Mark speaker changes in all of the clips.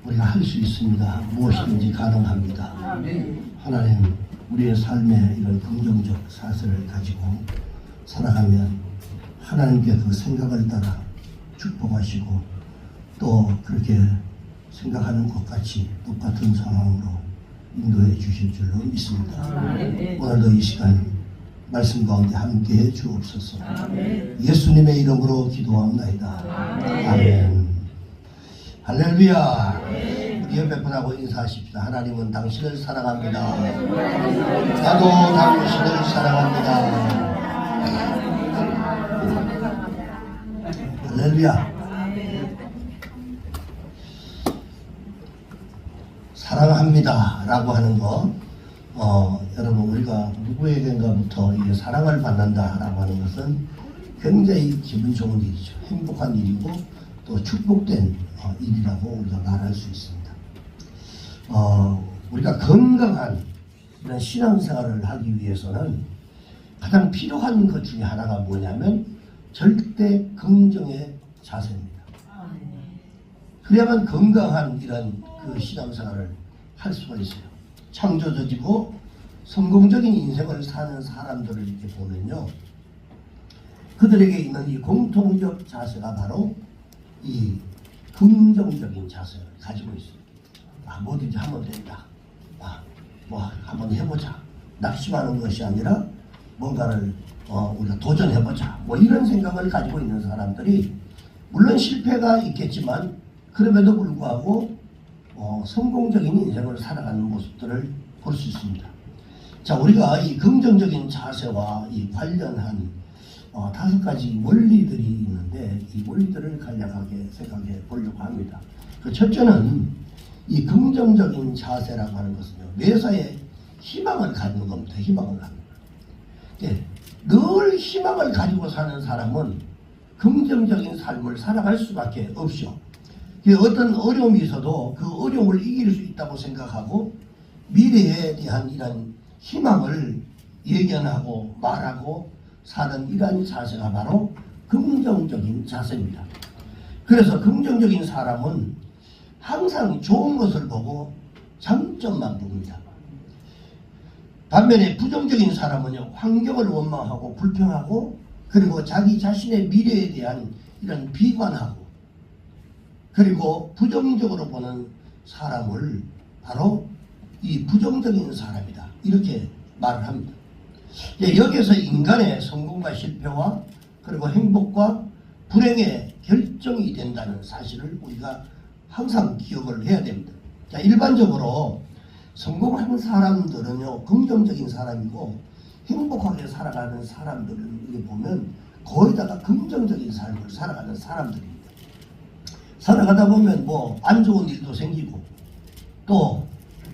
Speaker 1: 우리가 할 수 있습니다. 무엇이든지 가능합니다. 하나님, 우리의 삶에 이런 긍정적 사슬을 가지고 살아가면 하나님께 그 생각을 따라 축복하시고 또 그렇게 생각하는 것 같이 똑같은 상황으로 인도해 주실 줄로 믿습니다. 오늘도 이 시간 말씀 가운데 함께해 주옵소서. 예수님의 이름으로 기도합나이다. 아멘. 할렐루야. 우리 옆에 분하고 인사하십시다. 하나님은 당신을 사랑합니다. 나도 당신을 사랑합니다. 할렐루야. 사랑합니다 라고 하는 거, 여러분, 우리가 누구에게인가부터 이게 사랑을 받는다 라고 하는 것은 굉장히 기분 좋은 일이죠. 행복한 일이고 또 축복된 일이라고 우리가 말할 수 있습니다. 우리가 건강한 이런 신앙생활을 하기 위해서는 가장 필요한 것 중에 하나가 뭐냐면 절대 긍정의 자세입니다. 그래야만 건강한 이런 그 신앙생활을 할 수가 있어요. 창조적이고 성공적인 인생을 사는 사람들을 이렇게 보면요, 그들에게 있는 이 공통적 자세가 바로 이 긍정적인 자세를 가지고 있습니다. 뭐든지 하면 된다. 뭐 한번 해보자. 낙심하는 것이 아니라 뭔가를 우리가 도전해보자. 뭐 이런 생각을 가지고 있는 사람들이 물론 실패가 있겠지만 그럼에도 불구하고 성공적인 인생을 살아가는 모습들을 볼 수 있습니다. 자, 우리가 이 긍정적인 자세와 이 관련한 5가지 원리들이 있는데 이 원리들을 간략하게 생각해 보려고 합니다. 그 첫째는 이 긍정적인 자세라고 하는 것은요, 매사에 희망을 갖는 겁니다. 희망을 갖는 거. 늘 희망을 가지고 사는 사람은 긍정적인 삶을 살아갈 수밖에 없죠. 어떤 어려움이 있어도 그 어려움을 이길 수 있다고 생각하고 미래에 대한 이런 희망을 예견하고 말하고 사는 이러한 자세가 바로 긍정적인 자세입니다. 그래서 긍정적인 사람은 항상 좋은 것을 보고 장점만 봅니다. 반면에 부정적인 사람은요, 환경을 원망하고 불평하고 그리고 자기 자신의 미래에 대한 이런 비관하고 그리고 부정적으로 보는 사람을 바로 이 부정적인 사람이다, 이렇게 말을 합니다. 여기에서 인간의 성공과 실패와 그리고 행복과 불행의 결정이 된다는 사실을 우리가 항상 기억을 해야 됩니다. 자, 일반적으로 성공하는 사람들은요, 긍정적인 사람이고 행복하게 살아가는 사람들을 이렇게 보면 거의 다가 긍정적인 삶을 살아가는 사람들입니다. 살아가다 보면 뭐 안 좋은 일도 생기고 또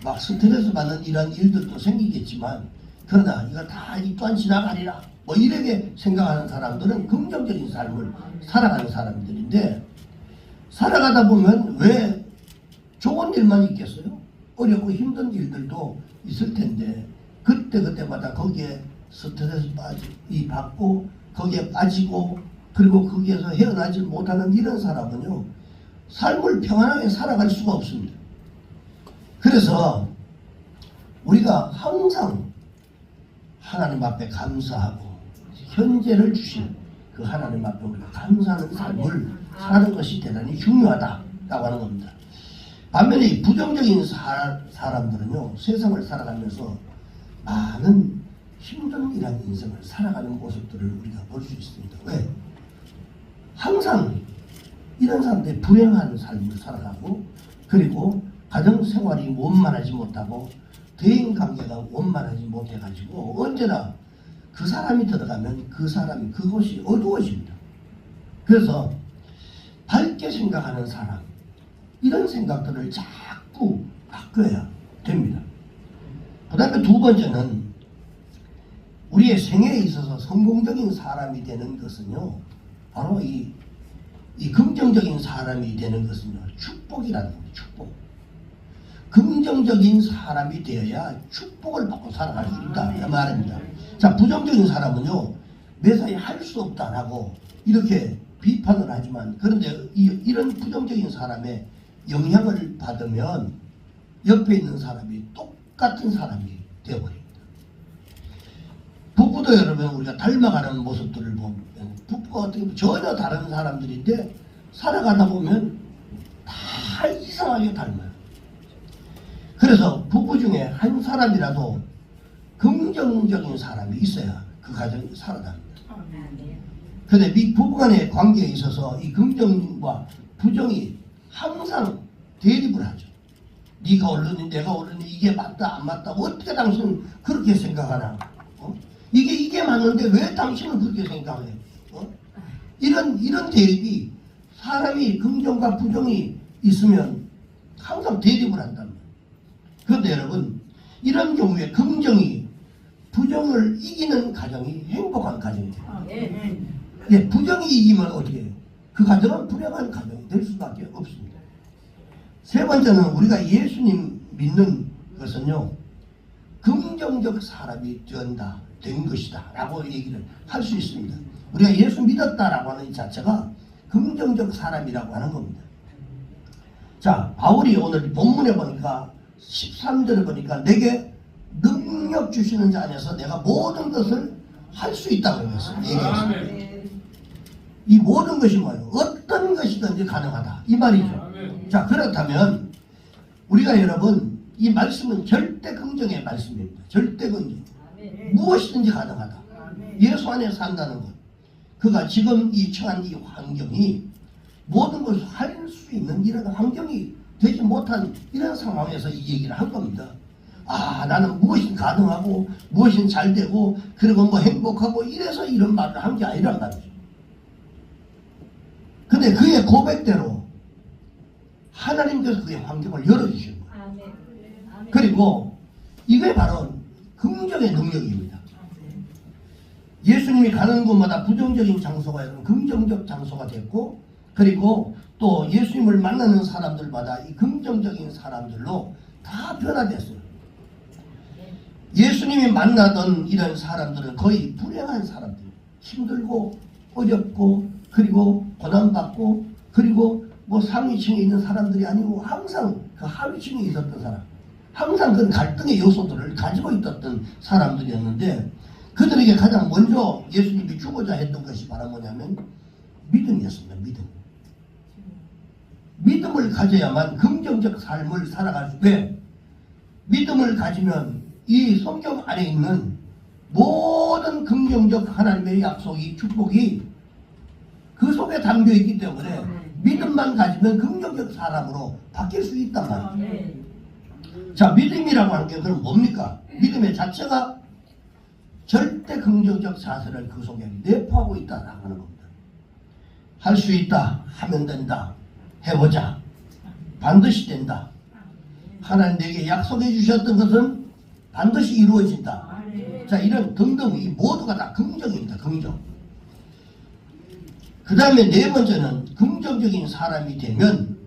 Speaker 1: 막 스트레스 받는 이런 일들도 생기겠지만 그러나 이거 다 이 또한 지나가리라 뭐 이렇게 생각하는 사람들은 긍정적인 삶을 살아가는 사람들인데, 살아가다 보면 왜 좋은 일만 있겠어요? 어렵고 힘든 일들도 있을 텐데 그때마다 거기에 스트레스 받고 거기에 빠지고 그리고 거기에서 헤어나지 못하는 이런 사람은요, 삶을 평안하게 살아갈 수가 없습니다. 그래서 우리가 항상 하나님 앞에 감사하고 현재를 주신 그 하나님 앞에 우리가 감사하는 삶을 사는 것이 대단히 중요하다라고 하는 겁니다. 반면에 이 부정적인 사람들은요, 세상을 살아가면서 많은 힘든 이런 인생을 살아가는 모습들을 우리가 볼 수 있습니다. 왜? 항상 이런 사람들이 불행한 삶을 살아가고 그리고 가정생활이 원만하지 못하고 대인관계가 원만하지 못해가지고 언제나 그 사람이 들어가면 그것이 어두워집니다. 그래서 밝게 생각하는 사람, 이런 생각들을 자꾸 바꿔야 됩니다. 그 다음에 두 번째는 우리의 생애에 있어서 성공적인 사람이 되는 것은요, 바로 이 긍정적인 사람이 되는 것은요, 축복이라는 거예요. 축복. 긍정적인 사람이 되어야 축복을 받고 살아갈 수 있다, 이 말입니다. 자, 부정적인 사람은요, 매사에 할 수 없다라고 이렇게 비판을 하지만, 그런데 이런 부정적인 사람의 영향을 받으면 옆에 있는 사람이 똑같은 사람이 되어버립니다. 부부도 여러분 우리가 닮아가는 모습들을 보면 부부가 어떻게 보면 전혀 다른 사람들인데 살아가다 보면 다 이상하게 닮아요. 그래서 부부 중에 한 사람이라도 긍정적인 사람이 있어야 그 가정이 살아납니다. 그런데 이 부부간의 관계에 있어서 이 긍정과 부정이 항상 대립을 하죠. 네가 옳으니 내가 옳으니 이게 맞다 안 맞다 어떻게 당신은 그렇게 생각하나? 이게 맞는데 왜 당신은 그렇게 생각해? 이런 대립이 사람이 긍정과 부정이 있으면 항상 대립을 한단 말이에요. 그런데 여러분 이런 경우에 긍정이 부정을 이기는 가정이 행복한 가정이 돼요. 예, 부정이 이기면 어떻게 해요? 그 가정은 불행한 가정이 될 수밖에 없습니다. 세 번째는 우리가 예수님 믿는 것은요 긍정적 사람이 된 것이다 라고 얘기를 할 수 있습니다. 우리가 예수 믿었다라고 하는 이 자체가 긍정적 사람이라고 하는 겁니다. 자, 바울이 오늘 본문에 보니까 13절에 보니까 내게 능력 주시는 자 안에서 내가 모든 것을 할 수 있다고 얘기했습니다. 이 모든 것이 뭐예요? 어떤 것이든지 가능하다 이 말이죠. 자, 그렇다면 우리가 여러분 이 말씀은 절대 긍정의 말씀입니다. 절대 긍정. 무엇이든지 가능하다. 예수 안에 산다는 것. 그가 지금 이 처한 이 환경이 모든 것을 할 수 있는 이런 환경이 되지 못한 이런 상황에서 이 얘기를 한 겁니다. 아, 나는 무엇이 가능하고 무엇이 잘 되고 그리고 뭐 행복하고 이래서 이런 말을 한 게 아니란 말이죠. 근데 그의 고백대로 하나님께서 그의 환경을 열어주신 거예요. 그리고 이게 바로 긍정의 능력입니다. 예수님이 가는 곳마다 부정적인 장소가 아니라 긍정적 장소가 됐고, 그리고 또 예수님을 만나는 사람들마다 이 긍정적인 사람들로 다 변화됐어요. 예수님이 만나던 이런 사람들은 거의 불행한 사람들, 힘들고 어렵고 그리고 고난받고 그리고 뭐 상위층에 있는 사람들이 아니고 항상 그 하위층에 있었던 사람, 항상 그 갈등의 요소들을 가지고 있었던 사람들이었는데, 그들에게 가장 먼저 예수님이 주고자 했던 것이 바로 뭐냐면 믿음이었습니다. 믿음을 가져야만 긍정적 삶을 살아갈 수 있는데, 믿음을 가지면 이 성경 안에 있는 모든 긍정적 하나님의 약속이 축복이 그 속에 담겨 있기 때문에 믿음만 가지면 긍정적 사람으로 바뀔 수 있단 말이에요. 자, 믿음이라고 하는 게 그럼 뭡니까? 믿음의 자체가 절대 긍정적 자세를 그 속에 내포하고 있다라고 하는 겁니다. 할 수 있다, 하면 된다, 해보자, 반드시 된다, 하나님 내게 약속해 주셨던 것은 반드시 이루어진다. 자, 이런 등등 이 모두가 다 긍정입니다. 긍정. 그 다음에 네 번째는 긍정적인 사람이 되면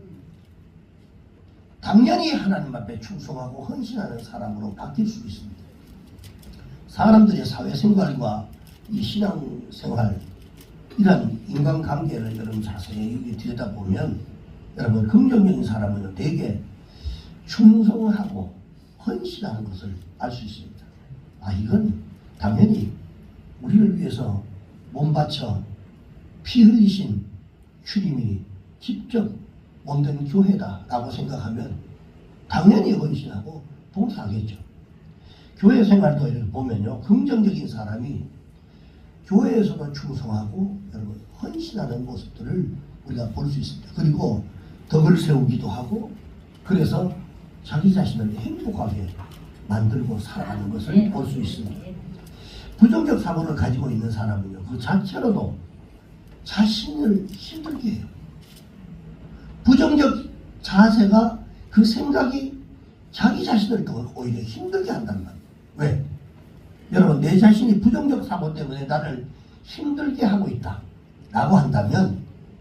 Speaker 1: 당연히 하나님 앞에 충성하고 헌신하는 사람으로 바뀔 수 있습니다. 사람들의 사회생활과 이 신앙생활, 이런 인간관계를 여러분 자세히 들여다보면 여러분 긍정적인 사람은 되게 충성하고 헌신하는 것을 알 수 있습니다. 아, 이건 당연히 우리를 위해서 몸 바쳐 피 흘리신 주님이 직접 몸된 교회다라고 생각하면 당연히 헌신하고 봉사하겠죠. 교회 생활도 이렇게 보면요, 긍정적인 사람이 교회에서도 충성하고 여러분 헌신하는 모습들을 우리가 볼 수 있습니다. 그리고 덕을 세우기도 하고, 그래서 자기 자신을 행복하게 만들고 살아가는 것을 볼 수 있습니다. 부정적 사고를 가지고 있는 사람은요, 그 자체로도 자신을 힘들게 해요. 부정적 자세가 그 생각이 자기 자신을 더 오히려 힘들게 한단 말이에요. 왜? 여러분, 내 자신이 부정적 사고 때문에 나를 힘들게 하고 있다 라고 한다면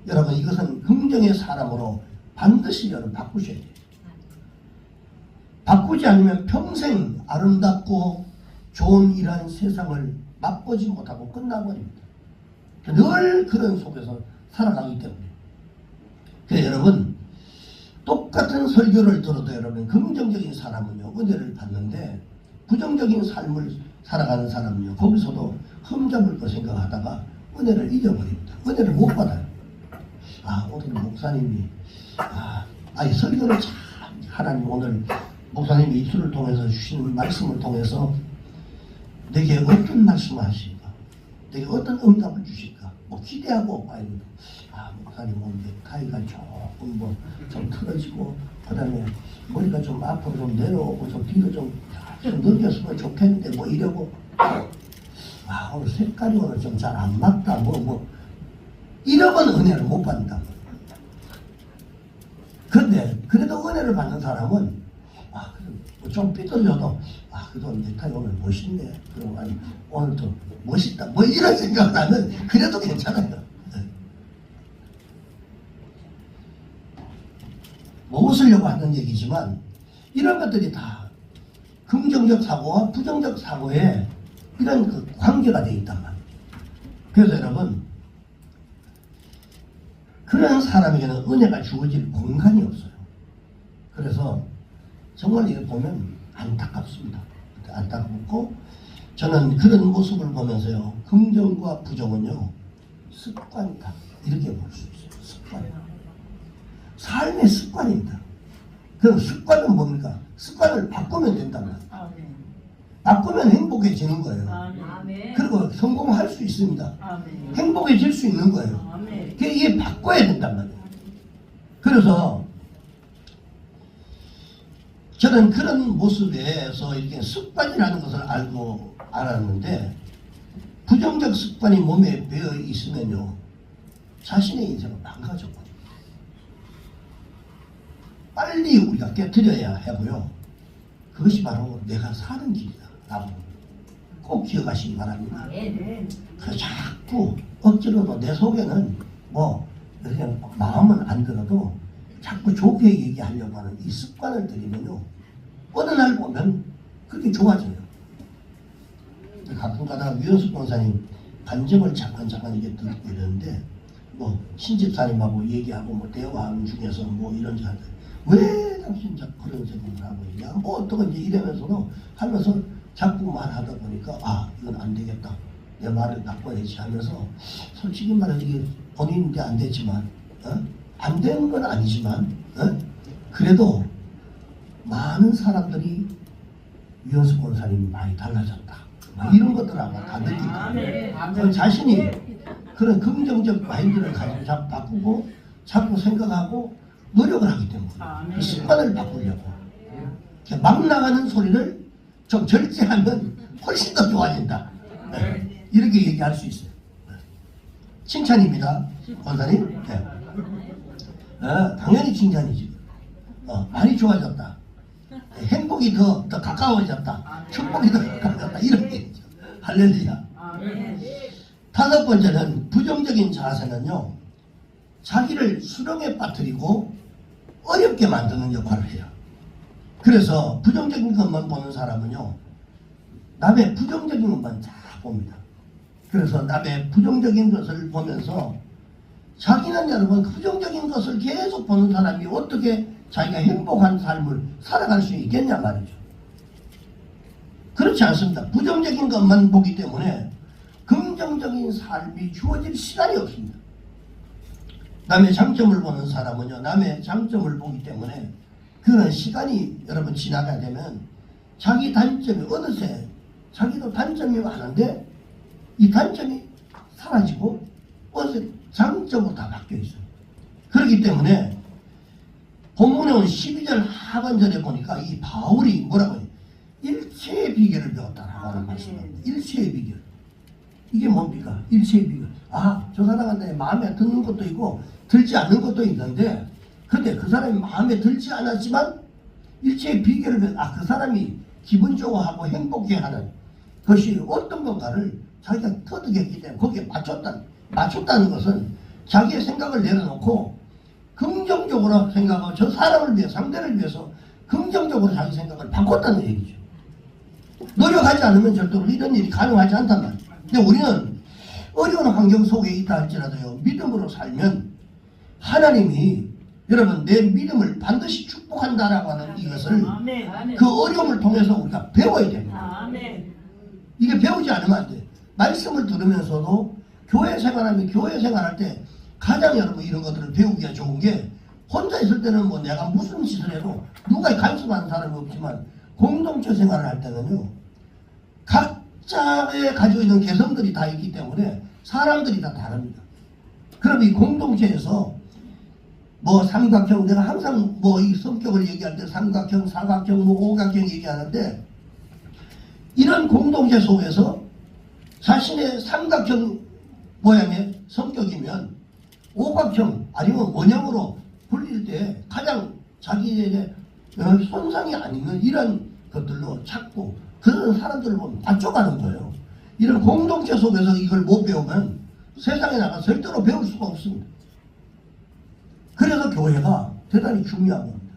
Speaker 1: 여러분, 이것은 긍정의 사람으로 반드시 여러분 바꾸셔야 돼요. 바꾸지 않으면 평생 아름답고 좋은 이러한 세상을 맛보지 못하고 끝나버립니다. 늘 그런 속에서 살아가기 때문에. 그래서 여러분, 똑같은 설교를 들어도 여러분 긍정적인 사람은요 은혜를 받는데 부정적인 삶을 살아가는 사람은요 거기서도 흠잡을 거 생각하다가 은혜를 잊어버립니다. 은혜를 못 받아요. 아 오늘 목사님이 이 설교를 참 하나님 오늘 목사님이 입술을 통해서 주시는 말씀을 통해서 내게 어떤 말씀을 하실까, 내게 어떤 응답을 주실까 뭐 기대하고 아닙니다. 목사님 오늘 타이가 조금 뭐 좀 틀어지고 그다음에 머리가 좀 앞으로 좀 내려오고 좀 뒤로 좀 넘겼으면 좋겠는데 뭐 이러고 오늘 색깔이 오늘 좀 잘 안 맞다 뭐 이러면 은혜를 못 받는다. 그런데 그래도 은혜를 받는 사람은 좀 삐뚤려도 그래도 넥타이 오늘 멋있네. 그럼 오늘 또 멋있다. 뭐 이런 생각을 하면 그래도 괜찮아요. 뭐 웃으려고 하는 얘기지만 이런 것들이 다 긍정적 사고와 부정적 사고에 이런 그 관계가 되어 있단 말이에요. 그래서 여러분 그런 사람에게는 은혜가 주어질 공간이 없어요. 그래서 정말 이거 보면 안타깝습니다. 안타깝고 저는 그런 모습을 보면서요 긍정과 부정은요 습관이다 이렇게 볼 수 있어요. 습관. 삶의 습관입니다. 그럼 습관은 뭡니까? 습관을 바꾸면 된단 말이에요. 바꾸면 행복해지는 거예요. 그리고 성공할 수 있습니다. 행복해질 수 있는 거예요. 이게 바꿔야 된단 말이에요. 그래서 저는 그런 모습에서 이렇게 습관이라는 것을 알았는데 부정적 습관이 몸에 배어 있으면요 자신의 인생은 망가졌거든요. 빨리 우리가 깨트려야 하고요. 그것이 바로 내가 사는 길이다 라고 꼭 기억하시기 바랍니다. 그래서 자꾸 억지로도 내 속에는 뭐 그냥 마음은 안 들어도 자꾸 좋게 얘기하려고 하는 이 습관을 들이면요 어느 날 보면 그렇게 좋아져요. 가끔 가다가 유현숙 권사님 간증을 잠깐 이게 듣고 이러는데 뭐 신집사님하고 얘기하고 뭐 대화하는 중에서 뭐 이런지 하는데 왜 당신 자꾸 그런 생각을 하고 있냐 뭐 어떤 이제 이러면서도 하면서 자꾸 말하다 보니까 이건 안 되겠다 내 말을 바꿔야지 하면서 솔직히 말해서 이게 본인인데 안 됐지만 안 되는 건 아니지만 그래도 많은 사람들이 유현숙 권사님이 많이 달라졌다 이런 것들하고 다 느끼고 그 자신이 그런 긍정적 마인드를 가지고 자꾸 바꾸고 자꾸 생각하고 노력을 하기 때문에 그 습관을 바꾸려고 막 나가는 소리를 좀 절제하면 훨씬 더 좋아진다. 이렇게 얘기할 수 있어요. 칭찬입니다. 권사님. 당연히 칭찬이지. 많이 좋아졌다. 행복이 더 가까워졌다. 축복이 더 가까워졌다. 이런 얘기죠. 할렐루야. 다섯 번째는 부정적인 자세는요. 자기를 수렁에 빠뜨리고 어렵게 만드는 역할을 해요. 그래서 부정적인 것만 보는 사람은요. 남의 부정적인 것만 다 봅니다. 그래서 남의 부정적인 것을 보면서 자기는 여러분 부정적인 것을 계속 보는 사람이 어떻게 자기가 행복한 삶을 살아갈 수 있겠냐 말이죠. 그렇지 않습니다. 부정적인 것만 보기 때문에 긍정적인 삶이 주어질 시간이 없습니다. 남의 장점을 보는 사람은요 남의 장점을 보기 때문에 그런 시간이 여러분 지나가게 되면 자기 단점이 어느새 자기도 단점이 많은데 이 단점이 사라지고 어느새 장점으로 다 바뀌어 있어요. 그렇기 때문에 본문에 온 12절 하반절에 보니까 이 바울이 뭐라고 해요? 일체의 비결을 배웠다라고 하는 말씀입니다. 일체의 비결. 이게 뭡니까? 일체의 비결. 저 사람한테 마음에 드는 것도 있고 들지 않는 것도 있는데 근데 그 사람이 마음에 들지 않았지만 일체의 비결을 그 사람이 기분 좋아하고 행복해하는 것이 어떤 건가를 자기가 터득했기 때문에 거기에 맞췄다는 것은 자기의 생각을 내려놓고 긍정적으로 생각하고 저 사람을 위해 상대를 위해서 긍정적으로 자기 생각을 바꿨다는 얘기죠. 노력하지 않으면 절대로 이런 일이 가능하지 않단 말이에요. 근데 우리는 어려운 환경 속에 있다 할지라도요 믿음으로 살면 하나님이 여러분, 내 믿음을 반드시 축복한다라고 하는 이것을 그 어려움을 통해서 우리가 배워야 됩니다. 이게 배우지 않으면 안 돼. 말씀을 들으면서도 교회 생활하면 교회 생활할 때 가장 여러분 이런 것들을 배우기가 좋은 게, 혼자 있을 때는 뭐 내가 무슨 짓을 해도 누가 간섭하는 사람이 없지만 공동체 생활을 할 때는요, 각자의 가지고 있는 개성들이 다 있기 때문에 사람들이 다 다릅니다. 그럼 이 공동체에서 뭐 삼각형, 내가 항상 뭐 이 성격을 얘기할 때 삼각형, 사각형, 뭐 오각형 얘기하는데, 이런 공동체 속에서 자신의 삼각형 모양의 성격이면 오각형 아니면 원형으로 불릴 때 가장 자기에게 손상이 안 있는 이런 것들로 찾고, 그런 사람들을 보면 맞춰가는 거예요. 이런 공동체 속에서 이걸 못 배우면 세상에 나가 절대로 배울 수가 없습니다. 그래서 교회가 대단히 중요한 겁니다.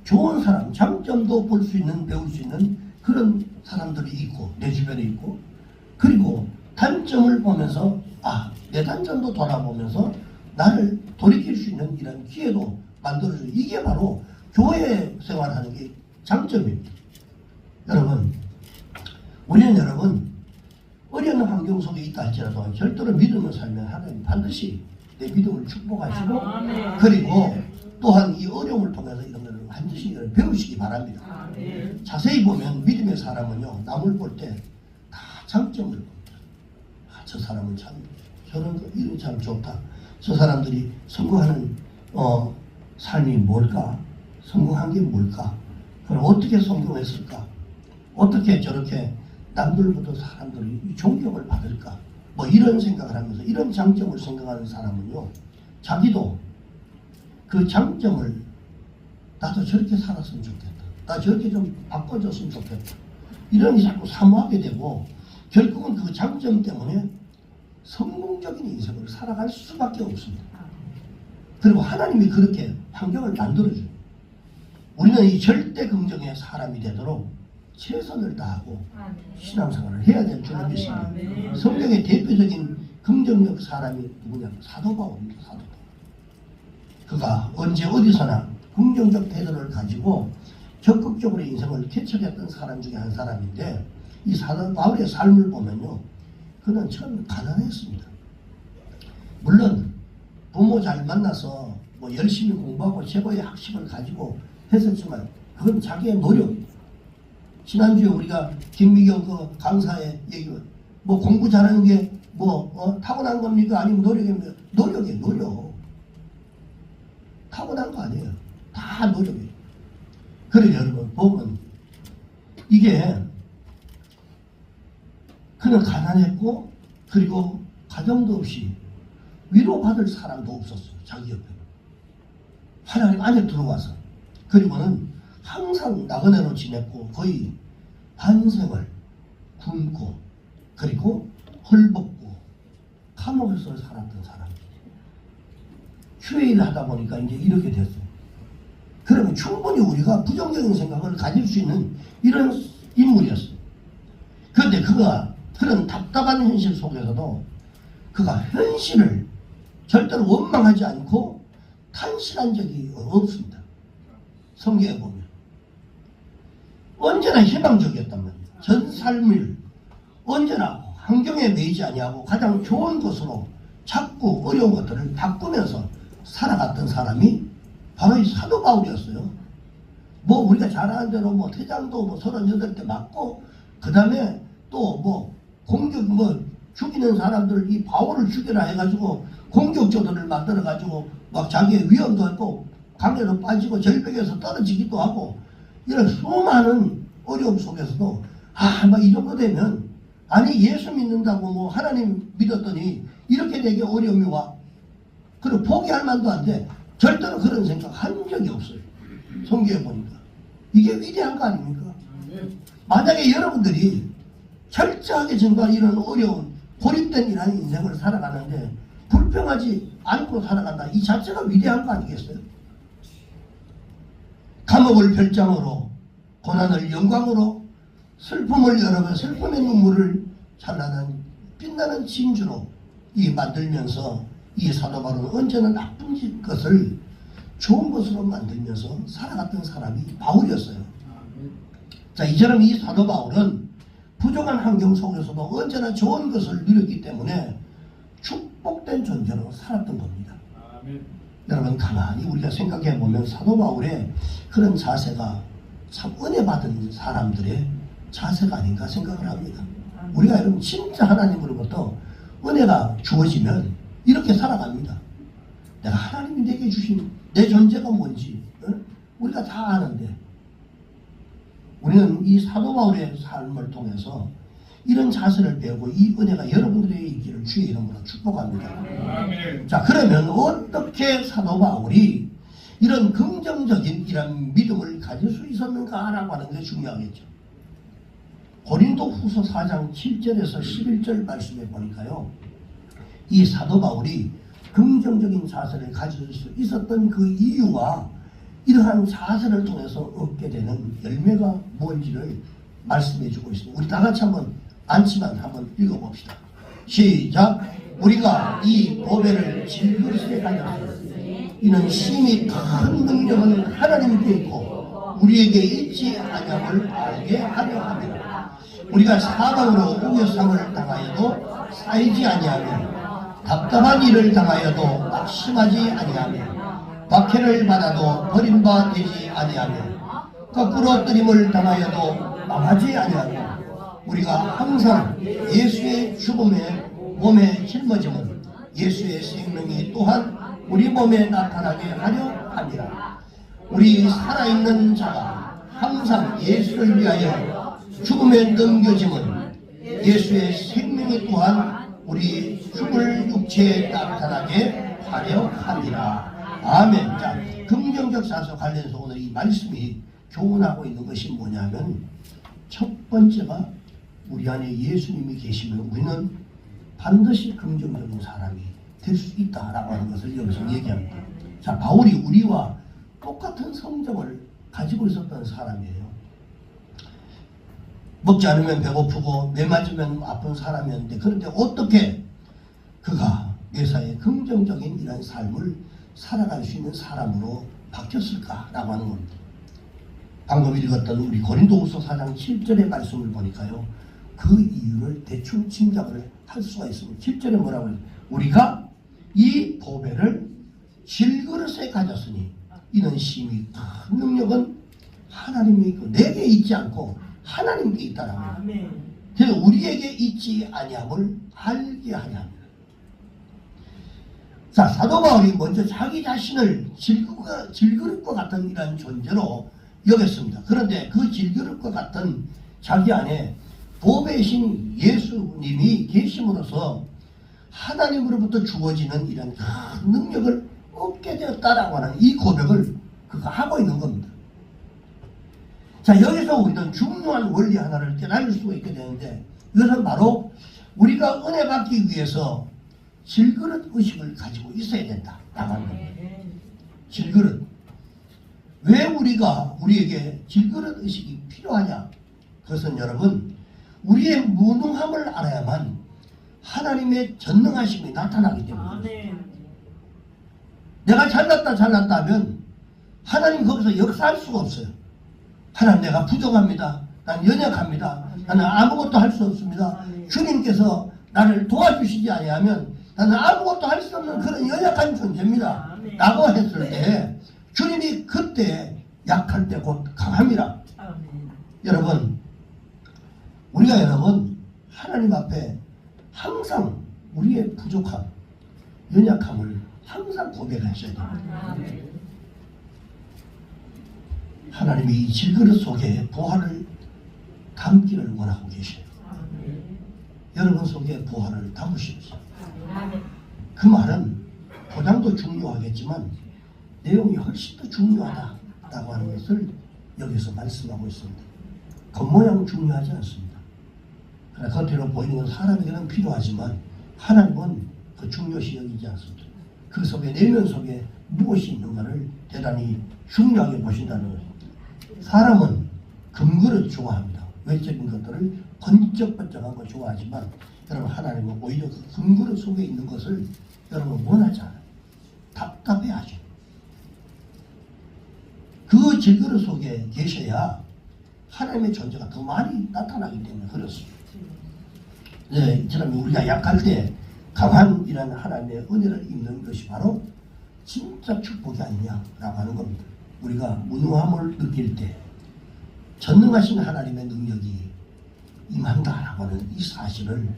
Speaker 1: 좋은 사람, 장점도 볼 수 있는, 배울 수 있는 그런 사람들이 있고, 내 주변에 있고, 그리고 단점을 보면서 내 단점도 돌아보면서 나를 돌이킬 수 있는 이런 기회도 만들어주는, 이게 바로 교회 생활하는 게 장점입니다. 여러분, 우리는 어려운 환경 속에 있다 할지라도 절대로 믿음을 살면 하나님 반드시 내 믿음을 축복하시고, 그리고 또한 이 어려움을 통해서 이런 것을 반드시 배우시기 바랍니다. 자세히 보면 믿음의 사람은요, 남을 볼 때 다 장점을 봅니다. 저 사람은 참 저런 거 이런 참 좋다. 저 사람들이 성공하는 삶이 뭘까? 성공한 게 뭘까? 그럼 어떻게 성공했을까? 어떻게 저렇게 남들보다 사람들이 존경을 받을까? 뭐 이런 생각을 하면서, 이런 장점을 생각하는 사람은요, 자기도 그 장점을 나도 저렇게 살았으면 좋겠다, 나 저렇게 좀 바꿔줬으면 좋겠다, 이런 게 자꾸 사모하게 되고, 결국은 그 장점 때문에 성공적인 인생을 살아갈 수밖에 없습니다. 그리고 하나님이 그렇게 환경을 만들어줘요. 우리는 이 절대 긍정의 사람이 되도록 최선을 다하고 신앙생활을 해야 될 줄을 믿습니다. 성경의 대표적인 긍정적 사람이 누구냐? 사도 바울입니다. 사도 바울. 그가 언제 어디서나 긍정적 태도를 가지고 적극적으로 인생을 개척했던 사람 중에 한 사람인데, 이 사도 바울의 삶을 보면요, 그는 처음 가난했습니다. 물론 부모 잘 만나서 뭐 열심히 공부하고 최고의 학식을 가지고 했었지만 그건 자기의 노력입니다. 지난주에 우리가 김미경 그 강사의 얘기를, 뭐 공부 잘하는 게 뭐 타고난 겁니까? 아니면 노력입니까? 노력이에요. 노력. 타고난 거 아니에요. 다 노력이에요. 그래 여러분 보면 이게, 그는 가난했고, 그리고 가정도 없이 위로받을 사람도 없었어요. 자기 옆에. 하나님 안에 들어와서. 그리고는 항상 나그네로 지냈고, 거의 반생을 굶고, 그리고 헐벗고 감옥에서 살았던 사람입니다. 휴일을 하다 보니까 이제 이렇게 됐어요. 그러면 충분히 우리가 부정적인 생각을 가질 수 있는 이런 인물이었어요. 그런데 그가 그런 답답한 현실 속에서도 그가 현실을 절대로 원망하지 않고 탄식한 적이 없습니다. 성경에 보면 언제나 희망적이었단 말이에요. 전 삶을 언제나 환경에 매이지 아니하고 가장 좋은 것으로 자꾸 어려운 것들을 바꾸면서 살아갔던 사람이 바로 이 사도 바울이었어요. 뭐 우리가 잘 아는 대로 뭐 태장도 뭐 38대 맞고, 그 다음에 또 뭐 공격 뭐 죽이는 사람들, 이 바울을 죽이라 해가지고 공격자들을 만들어가지고 막 자기의 위험도 했고, 강에서 빠지고 절벽에서 떨어지기도 하고, 이런 수많은 어려움 속에서도 막 이 정도 되면, 아니 예수 믿는다고 뭐 하나님 믿었더니 이렇게 되게 어려움이 와, 그리고 포기할 만도 안 돼. 절대로 그런 생각 한 적이 없어요. 성경에 보니까 이게 위대한 거 아닙니까? 만약에 여러분들이 철저하게 정말 이런 어려운 고립된 이라는 인생을 살아가는데 불평하지 않고 살아간다, 이 자체가 위대한 거 아니겠어요? 감옥을 별장으로, 고난을 영광으로, 슬픔을 여러분 슬픔의 눈물을 찬란한 빛나는 진주로 이 만들면서 이 사도 바울은 언제나 나쁜 것을 좋은 것으로 만들면서 살아갔던 사람이 바울이었어요. 자, 이처럼 이 사도 바울은 부족한 환경 속에서도 언제나 좋은 것을 누렸기 때문에 축복된 존재로 살았던 겁니다. 여러분, 가만히 우리가 생각해 보면 사도 바울의 그런 자세가 참 은혜 받은 사람들의 자세가 아닌가 생각을 합니다. 우리가 여러분 진짜 하나님으로부터 은혜가 주어지면 이렇게 살아갑니다. 내가 하나님이 내게 주신 내 존재가 뭔지 우리가 다 아는데, 우리는 이 사도 바울의 삶을 통해서 이런 자세를 배우고 이 은혜가 여러분들에게 있기를 주의 이름으로 축복합니다. 아멘. 자, 그러면 어떻게 사도 바울이 이런 긍정적인 이런 믿음을 가질 수 있었는가라고 하는 게 중요하겠죠. 고린도 후서 4장 7절에서 11절 말씀에 보니까요, 이 사도 바울이 긍정적인 자세를 가질 수 있었던 그 이유와 이러한 자세를 통해서 얻게 되는 열매가 뭔지를 말씀해 주고 있습니다. 우리 다 같이 한번 앉지만 한번 읽어봅시다. 시작. 우리가 이 보배를 질그릇에 가졌으니 이는 심히 큰 능력은 하나님께 있고 우리에게 있지 아니함을 알게 하려 합니다. 우리가 사방으로 우겨쌈을 당하여도 쌓이지 아니하며 답답한 일을 당하여도 낙심하지 아니하며 박해를 받아도 버림바 되지 아니하며 거꾸로 뜨림을 당하여도 망하지 아니하며 우리가 항상 예수의 죽음에 몸에 짊어짐은 예수의 생명이 또한 우리 몸에 나타나게 하려 합니다. 우리 살아있는 자가 항상 예수를 위하여 죽음에 넘겨짐은 예수의 생명이 또한 우리 죽을 육체에 나타나게 하려 합니다. 아멘. 자, 긍정적 자세 관련해서 오늘 이 말씀이 교훈하고 있는 것이 뭐냐면, 첫 번째가 우리 안에 예수님이 계시면 우리는 반드시 긍정적인 사람이 될 수 있다라고 하는 것을 여기서 얘기합니다. 자, 바울이 우리와 똑같은 성정을 가지고 있었던 사람이에요. 먹지 않으면 배고프고 매 맞으면 아픈 사람이었는데, 그런데 어떻게 그가 매사에 긍정적인 이런 삶을 살아갈 수 있는 사람으로 바뀌었을까라고 하는 겁니다. 방금 읽었던 우리 고린도후서 4장 7절의 말씀을 보니까요, 그 이유를 대충 짐작을 할 수가 있습니다. 7절에 뭐라고 해요? 우리가 이 보배를 질그릇에 가졌으니 이는 심히 큰 능력은 하나님이 있고 내게 있지 않고 하나님께 있다라고 해요. 그래서 우리에게 있지 아니함을 알게 하려 합니다. 자, 사도 바울이 먼저 자기 자신을 질그릇과 같은 이런 존재로 여겼습니다. 그런데 그 질그릇과 같은 자기 안에 보배이신 예수님이 계심으로써 하나님으로부터 주어지는 이런 큰 능력을 얻게 되었다라고 하는 이 고백을 그가 하고 있는 겁니다. 자, 여기서 우리는 중요한 원리 하나를 깨달을 수가 있게 되는데, 이것은 바로 우리가 은혜 받기 위해서 질그릇 의식을 가지고 있어야 된다라고 하는 겁니다. 질그릇. 왜 우리에게 질그릇 의식이 필요하냐? 그것은 여러분, 우리의 무능함을 알아야만 하나님의 전능하심이 나타나기 때문입니다. 내가 잘났다 하면 하나님 거기서 역사할 수가 없어요. 하나님, 내가 부족합니다. 난 연약합니다. 나는 아무것도 할 수 없습니다. 주님께서 나를 도와주시지 아니하면 나는 아무것도 할 수 없는 그런 연약한 존재입니다. 라고 했을 때 주님이 그때 약할 때 곧 강합니다. 여러분, 우리가 하나님 앞에 항상 우리의 부족함, 연약함을 항상 고백하셔야 됩니다. 하나님이 이 질그릇 속에 보화를 담기를 원하고 계셔요. 여러분 속에 보화를 담으십시오. 그 말은 포장도 중요하겠지만 내용이 훨씬 더 중요하다라고 하는 것을 여기서 말씀하고 있습니다. 겉모양 중요하지 않습니다. 겉으로 보이는 건 사람에게는 필요하지만 하나님은 그 중요시 여기지 않습니다. 그 속에, 내면 속에 무엇이 있는가를 대단히 중요하게 보신다는 것입니다. 사람은 금그릇 좋아합니다. 외적인 것들을 번쩍번쩍한 거 좋아하지만, 여러분, 하나님은 오히려 그 금그릇 속에 있는 것을 여러분 원하지 않아요. 답답해하죠. 그 질그릇 속에 계셔야 하나님의 존재가 더 많이 나타나기 때문에 그렇습니다. 네, 저는 우리가 약할 때 강한 이런 하나님의 은혜를 입는 것이 바로 진짜 축복이 아니냐라고 하는 겁니다. 우리가 무능함을 느낄 때 전능하신 하나님의 능력이 임한다라고 하는 이 사실을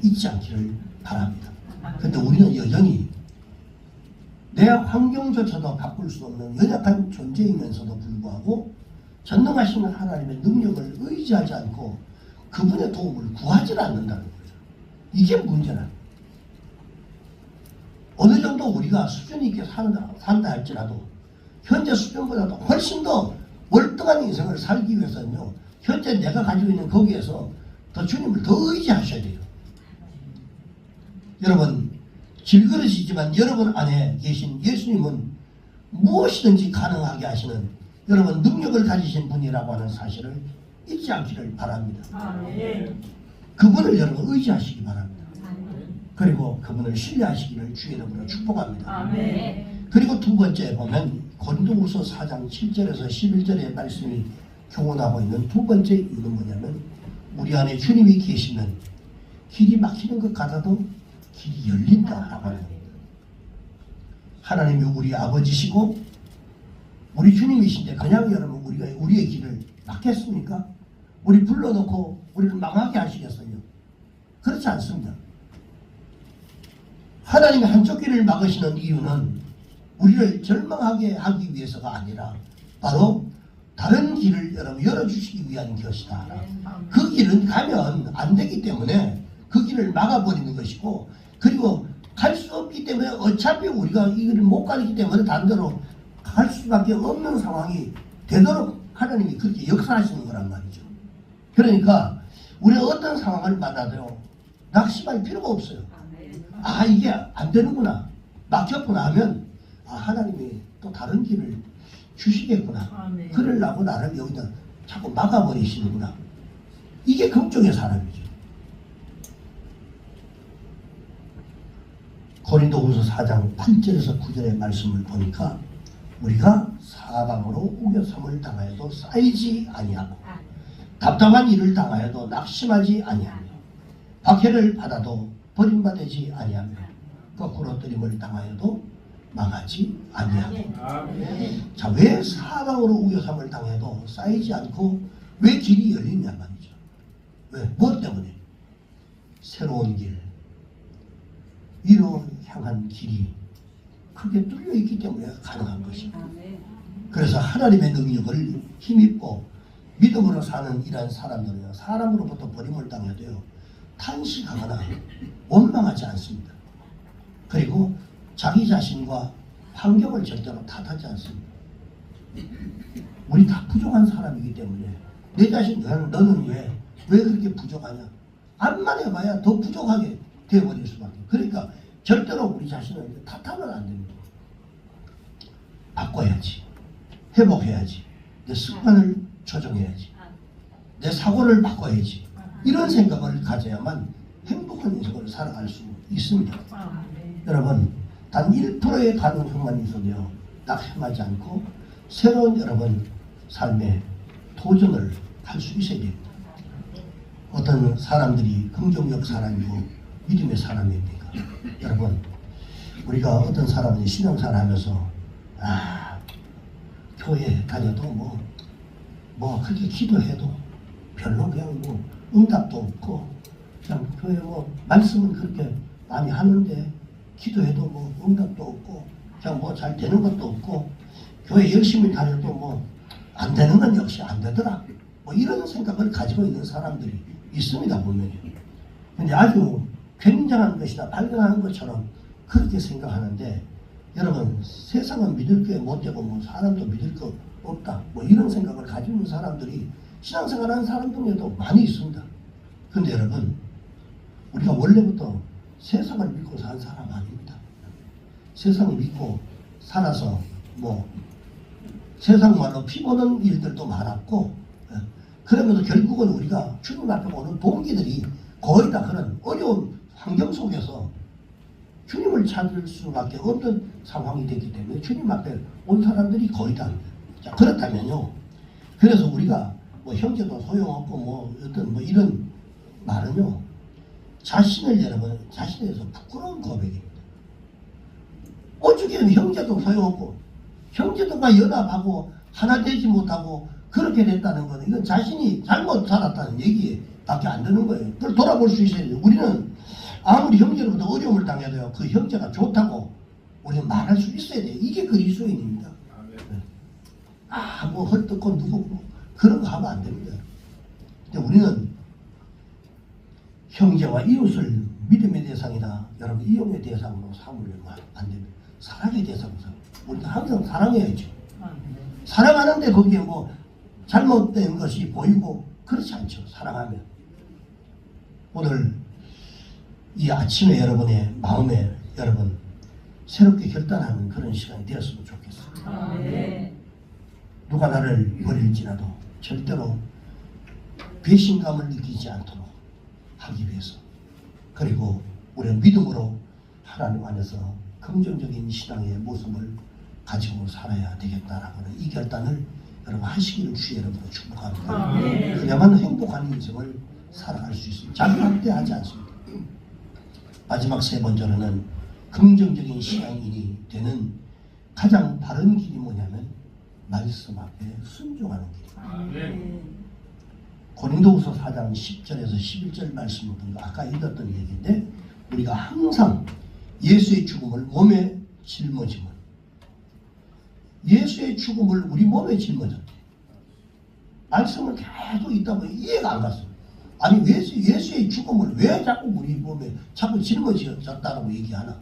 Speaker 1: 잊지 않기를 바랍니다. 그런데 우리는 여전히 내 환경조차도 바꿀 수 없는 연약한 존재이면서도 불구하고 전능하신 하나님의 능력을 의지하지 않고 그분의 도움을 구하지 않는다는 거죠. 이게 문제라. 어느 정도 우리가 수준 있게 산다 할지라도 현재 수준보다도 훨씬 더 월등한 인생을 살기 위해서는요, 현재 내가 가지고 있는 거기에서 더 주님을 더 의지하셔야 돼요. 여러분, 질그릇이지만 여러분 안에 계신 예수님은 무엇이든지 가능하게 하시는 여러분 능력을 가지신 분이라고 하는 사실을 잊지 않기를 바랍니다. 그분을 여러분 의지하시기 바랍니다. 그리고 그분을 신뢰하시기를 주의 이름으로 축복합니다. 그리고 두 번째 보면 고린도후서 4장 7절에서 11절의 말씀이 교훈하고 있는 두 번째 이유는 뭐냐면 우리 안에 주님이 계시면 길이 막히는 것 같아도 길이 열린다라고 하는 겁니다. 하나님이 우리 아버지시고 우리 주님이신데 그냥 여러분 우리가 우리의 길을 막겠습니까? 우리 불러놓고 우리를 망하게 하시겠어요? 그렇지 않습니다. 하나님이 한쪽 길을 막으시는 이유는 우리를 절망하게 하기 위해서가 아니라 바로 다른 길을 여러분 열어주시기 위한 것이다. 그 길은 가면 안 되기 때문에 그 길을 막아버리는 것이고, 그리고 갈 수 없기 때문에 어차피 우리가 이 길을 못 가기 때문에 다른 데로 갈 수밖에 없는 상황이 되도록 하나님이 그렇게 역사하시는 거란 말이죠. 그러니까 우리가 어떤 상황을 만나도 낙심할 필요가 없어요. 아, 이게 안 되는구나, 막혔구나 하면 아, 하나님이 또 다른 길을 주시겠구나. 그러려고 나를 여기다 자꾸 막아버리시는구나. 이게 걱정의 사람이죠. 고린도후서 4장 8절에서 9절의 말씀을 보니까 우리가 사방으로 우겨섬을 당하여도 쌓이지 아니하고 답답한 일을 당하여도 낙심하지 아니하며 박해를 받아도 버림받지 아니하며 거꾸로 뜨림을 당하여도 망하지 아니하고. 자, 왜 사방으로 우겨섬을 당해도 쌓이지 않고 왜 길이 열리냐 말이죠. 왜? 무엇 때문에? 새로운 길, 위로 향한 길이 크게 뚫려 있기 때문에 가능한 것입니다. 그래서 하나님의 능력을 힘입고 믿음으로 사는 이러한 사람들은 사람으로부터 버림을 당해도요 탄식하거나 원망하지 않습니다. 그리고 자기 자신과 환경을 절대로 탓하지 않습니다. 우리 다 부족한 사람이기 때문에 내 자신 너는 왜 그렇게 부족하냐? 암만 해봐야 더 부족하게 되어버릴 수밖에. 그러니까 절대로 우리 자신을 탓하면 안 됩니다. 바꿔야지. 회복해야지. 내 습관을 조정해야지. 내 사고를 바꿔야지. 이런 생각을 가져야만 행복한 인생을 살아갈 수 있습니다. 여러분, 단 1%의 가능성만 있어도요 낙심하지 않고 새로운 여러분 삶의 도전을 할 수 있어야 됩니다. 어떤 사람들이 긍정적 사람이고 믿음의 사람입니까? 여러분, 우리가 어떤 사람은 신앙생활 하면서 교회 다녀도 뭐 그렇게 기도해도 별로 그냥 뭐 응답도 없고 그냥 교회 말씀은 그렇게 많이 하는데 기도해도 뭐 응답도 없고 그냥 뭐 잘 되는 것도 없고 교회 열심히 다녀도 뭐 안 되는 건 역시 안 되더라, 뭐 이런 생각을 가지고 있는 사람들이 있습니다, 분명히. 근데 아주 굉장한 것이다 발견하는 것처럼 그렇게 생각하는데, 여러분, 세상은 믿을 게 못되고 뭐 사람도 믿을 거 없다, 뭐 이런 생각을 가지고 있는 사람들이 신앙생활하는 사람 중에도 많이 있습니다. 근데 여러분, 우리가 원래부터 세상을 믿고 산 사람 아닙니다. 세상을 믿고 살아서 뭐 세상 말로 피보는 일들도 많았고, 그러면서 결국은 우리가 주님 앞에 오는 동기들이 거의 다 그런 어려운 환경 속에서 주님을 찾을 수밖에 없는 상황이 됐기 때문에 주님 앞에 온 사람들이 거의 다. 자, 그렇다면요. 그래서 우리가 뭐 형제도 소용없고 뭐 어떤 뭐 이런 말은요. 자신을 여러분 자신에 대해서 부끄러운 고백입니다. 오죽하면 형제도 소용없고 형제들과 연합하고 하나 되지 못하고 그렇게 됐다는 것은 이건 자신이 잘못 살았다는 얘기밖에 안 되는 거예요. 그걸 돌아볼 수 있어야 돼요. 우리는 아무리 형제로부터 어려움을 당해도요. 그 형제가 좋다고 우리는 말할 수 있어야 돼요. 이게 그리스도인입니다. 뭐 헐떡고 누구 그런 거 하면 안 됩니다. 근데 우리는 형제와 이웃을 믿음의 대상이다. 여러분 이용의 대상으로 삼으려면 안 됩니다. 사랑의 대상으로 삼으면 우리는 항상 사랑해야죠. 사랑하는데 거기에 뭐 잘못된 것이 보이고 그렇지 않죠. 사랑하면. 오늘 이 아침에 여러분의 마음에 여러분 새롭게 결단하는 그런 시간이 되었으면 좋겠어요. 누가 나를 버릴지라도 절대로 배신감을 느끼지 않도록 하기 위해서 그리고 우리는 믿음으로 하나님 안에서 긍정적인 신앙의 모습을 가지고 살아야 되겠다라는 이 결단을 여러분 하시기를 주의 여러분으로 축복합니다. 그야말로 행복한 인생을 살아갈 수 있습니다. 자기 확대하지 않습니다. 마지막 세 번째로는 긍정적인 신앙인이 되는 가장 바른 길이 뭐냐면 말씀 앞에 순종하는 길입니다. 고린도후서 4장 10절에서 11절 말씀을 보면 아까 읽었던 얘기인데 우리가 항상 예수의 죽음을 몸에 짊어지면 예수의 죽음을 우리 몸에 짊어졌대. 말씀을 계속 있다 보니 이해가 안 갔어요. 아니 예수의 죽음을 왜 자꾸 우리 몸에 자꾸 짊어졌다고 얘기하나?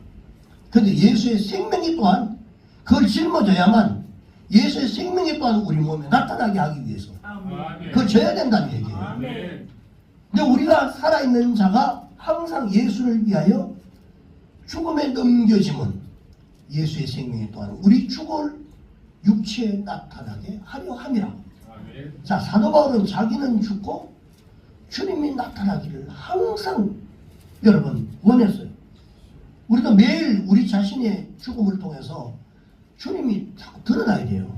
Speaker 1: 근데 예수의 생명이 또한 그걸 짊어져야만 예수의 생명이 또한 우리 몸에 나타나게 하기 위해서 그걸 져야 된다는 얘기예요. 근데 우리가 살아있는 자가 항상 예수를 위하여 죽음에 넘겨짐은 예수의 생명이 또한 우리 죽을 육체에 나타나게 하려 함이라고. 자, 사도 바울은 자기는 죽고 주님이 나타나기를 항상 여러분 원했어요. 우리도 매일 우리 자신의 죽음을 통해서 주님이 자꾸 드러나야 돼요.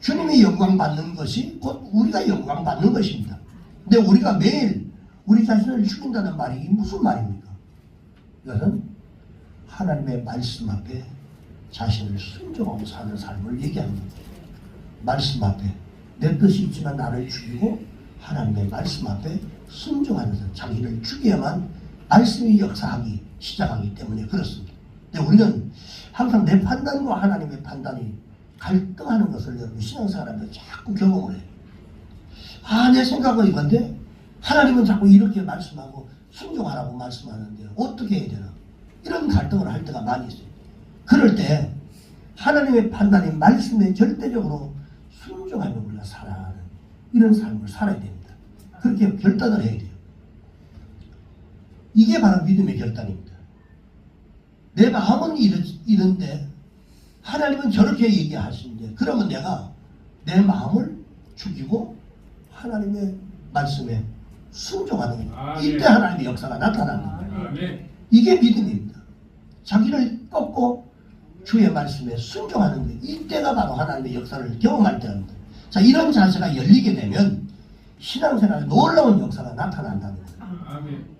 Speaker 1: 주님이 영광 받는 것이 곧 우리가 영광 받는 것입니다. 근데 우리가 매일 우리 자신을 죽인다는 말이 무슨 말입니까? 이것은 하나님의 말씀 앞에 자신을 순종하고 사는 삶을 얘기합니다. 말씀 앞에 내 뜻이 있지만 나를 죽이고 하나님의 말씀 앞에 순종하면서 자기를 죽여야만 말씀이 역사하기 시작하기 때문에 그렇습니다. 근데 우리는 항상 내 판단과 하나님의 판단이 갈등하는 것을 여러분 신앙생활하면서 자꾸 경험을 해요. 내 생각은 이건데 하나님은 자꾸 이렇게 말씀하고 순종하라고 말씀하는데 어떻게 해야 되나? 이런 갈등을 할 때가 많이 있어요. 그럴 때 하나님의 판단이 말씀에 절대적으로 순종하며 우리가 살아가는 이런 삶을 살아야 됩니다. 그렇게 결단을 해야 돼요. 이게 바로 믿음의 결단입니다. 내 마음은 이런데 하나님은 저렇게 얘기하시는데 그러면 내가 내 마음을 죽이고 하나님의 말씀에 순종하는 거예요. 이때 하나님의 역사가 나타나는 거예요. 이게 믿음입니다. 자기를 꺾고 주의 말씀에 순종하는 거예요. 이때가 바로 하나님의 역사를 경험할 때입니다. 자, 이런 자세가 열리게 되면 신앙생활에 놀라운 역사가 나타난다는 거예요.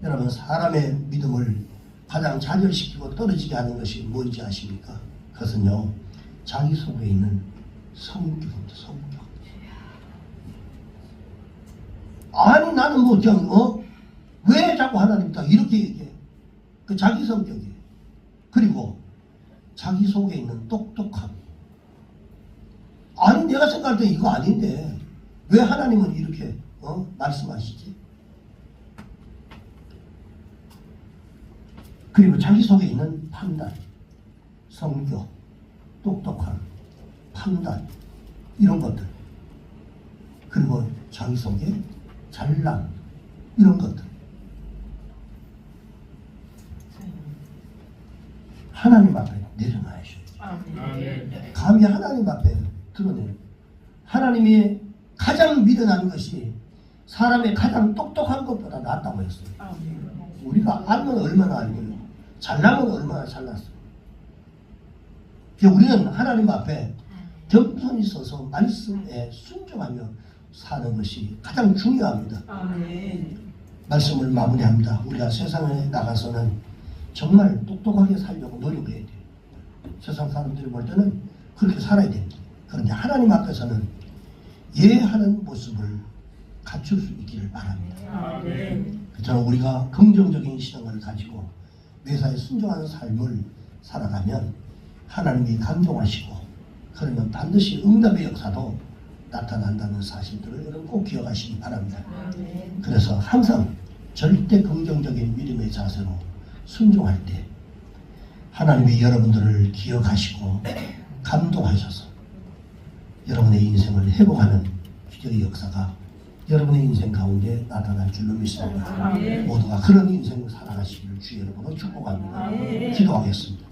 Speaker 1: 여러분 사람의 믿음을 가장 좌절시키고 떨어지게 하는 것이 뭔지 아십니까? 그것은요 자기 속에 있는 성격입니다. 성격. 아니 나는 뭐 그냥 왜 자꾸 하나님 딱 이렇게 얘기해? 그 자기 성격이에요. 그리고 자기 속에 있는 똑똑함. 아니 내가 생각할 때 이거 아닌데 왜 하나님은 이렇게 말씀하시지? 그리고 자기 속에 있는 판단, 성격, 똑똑함, 판단 이런 것들 그리고 자기 속에 잘남 이런 것들 하나님 앞에 내려놔야죠. 감히 하나님 앞에 드러내요. 하나님이 가장 미련한 것이 사람의 가장 똑똑한 것보다 낫다고 했어요. 우리가 알면 얼마나 알고요. 잘나면 얼마나 잘났어. 우리는 하나님 앞에 겸손히 서서 말씀에 순종하며 사는 것이 가장 중요합니다.
Speaker 2: 아멘.
Speaker 1: 말씀을 마무리합니다. 우리가 세상에 나가서는 정말 똑똑하게 살려고 노력해야 돼요. 세상 사람들이 볼 때는 그렇게 살아야 됩니다. 그런데 하나님 앞에서는 예하는 모습을 갖출 수 있기를 바랍니다.
Speaker 2: 아멘.
Speaker 1: 저는 우리가 긍정적인 시각을 가지고 매사에 순종하는 삶을 살아가면 하나님이 감동하시고 그러면 반드시 응답의 역사도 나타난다는 사실들을 여러분 꼭 기억하시기 바랍니다.
Speaker 2: 아멘.
Speaker 1: 그래서 항상 절대 긍정적인 믿음의 자세로 순종할 때 하나님이 여러분들을 기억하시고 감동하셔서 여러분의 인생을 회복하는 기적의 역사가 여러분의 인생 가운데 나타날 줄로 믿습니다.
Speaker 2: 아멘.
Speaker 1: 모두가 그런 인생을 살아가시기를 주의 이름으로 축복합니다.
Speaker 2: 아멘.
Speaker 1: 기도하겠습니다.